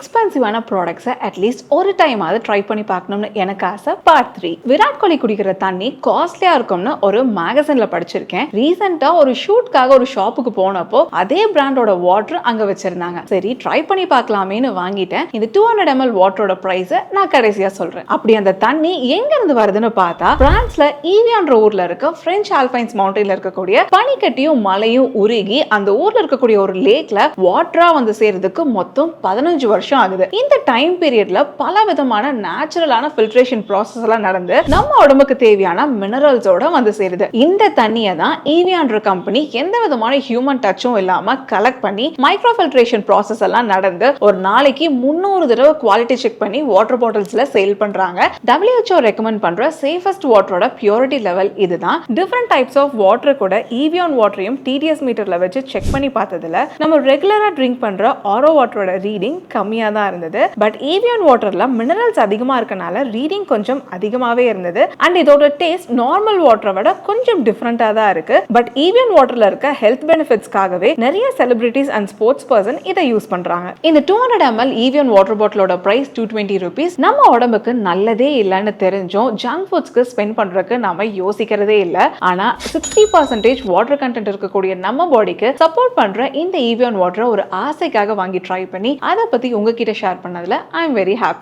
எக்ஸ்பென்சிவான ப்ராடக்ட்ஸை அட்லீஸ்ட் ஒரு டைம் ஆகுது ட்ரை பண்ணி பார்க்கணும்னு எனக்கு ஆசை. பார்ட் 3. விராட் கோலி குடிக்கிற தண்ணி காஸ்ட்லியா இருக்கும்னு ஒரு மேகசின்ல படிச்சிருக்கேன். ரீசெண்டா ஒரு ஷூட்காக ஒரு ஷாப்புக்கு போனப்போ அதே பிராண்டோட வாட்டர் அங்க வச்சிருந்தாங்க. சரி ட்ரை பண்ணி பார்க்கலாமேன்னு வாங்கிட்டேன். இந்த 200 ml வாட்டரோட பிரைஸ் நான் கடைசியா சொல்றேன். அப்படி அந்த தண்ணி எங்க இருந்து வருதுன்னு பார்த்தா பிரான்ஸ்ல ஈவியான்ற ஊர்ல இருக்க பிரெஞ்ச் ஆல்பைன்ஸ் மவுண்டன்ல இருக்கக்கூடிய பனிக்கட்டியும் மலையும் உருகி அந்த ஊர்ல இருக்கக்கூடிய ஒரு லேக்ல வாட்டரா வந்து சேர்றதுக்கு மொத்தம் 15 வருஷம் ஆகுது. இந்த டைம் பீரியட்ல பல விதமான நேச்சுரலான ஃபில்ட்ரேஷன் ப்ராசஸ் எல்லாம் நடந்து நம்ம உடம்புக்கு தேவையான மினரல்ஸோட வந்து சேருது. இந்த தண்ணியை தான் ஈவியான்ற கம்பெனி எந்த விதமான ஹியூமன் டச்சும் இல்லாம கலெக்ட் பண்ணி மைக்ரோ ஃபில்ட்ரேஷன் ப்ராசஸ் எல்லாம் நடந்து ஒரு நாளைக்கு 300 தடவை குவாலிட்டி செக் பண்ணி வாட்டர் பாட்டில்ஸ்ல சேல் பண்றாங்க. WHO ரெக்கமெண்ட் பண்ற சேஃபஸ்ட் வாட்டரோட பியூரிட்டி லெவல் இதுதான். டிஃபரெண்ட் டைப்ஸ் ஆஃப் வாட்டர் கூட ஈவியான் வாட்டரையும் டிடிஎஸ் மீட்டர்ல வச்சு செக் பண்ணி பார்த்ததுல நம்ம ரெகுலரா ட்ரிங்க் பண்ற ஆரோ வாட்டரோட ரீடிங் கம்மியா தான் இருந்தது. பட் ஈவியான் வாட்டர்ல மினரல்ஸ் அதிகமா இருக்கனால ரீடிங் கொஞ்சம் அதிகமாவே இருந்தது. அண்ட் இதோட டேஸ்ட் நார்மல் வாட்டரை விட கொஞ்சம் டிஃபரெண்டா தான் இருக்கு. பட் ஈவியான் வாட்டர்ல இருக்க ஹெல்த் பெனிஃபிட்ஸ்க்காகவே நிறைய செலிபிரிட்டிஸ் அண்ட் ஸ்போர்ட்ஸ் பர்சன் இதை யூஸ் பண்றாங்க. இந்த 200 ml ஈவியான் வாட்டர் பாட்டிலோட பிரைஸ் 220 rupees. நம்ம உடம்புக்கு நல்லதே இல்லைன்னு தெரிஞ்சும் ஜங்க் ஃபுட்ஸ்க்கு ஸ்பெண்ட் பண்றதுக்கு நாம யோசிக்கிறதே இல்லை. ஆனா 60% வாட்டர் கண்டென்ட் இருக்கக்கூடிய நம்ம பாடிக்கு சப்போர்ட் பண்ற இந்த ஈவியான் வாட்டரை ஒரு ஆசைக்காக வாங்கி ட்ரை பண்ணி அதை பத்தி உங்ககிட்ட ஷேர் பண்ணதுல ஐ எம் வெரி ஹாப்பி.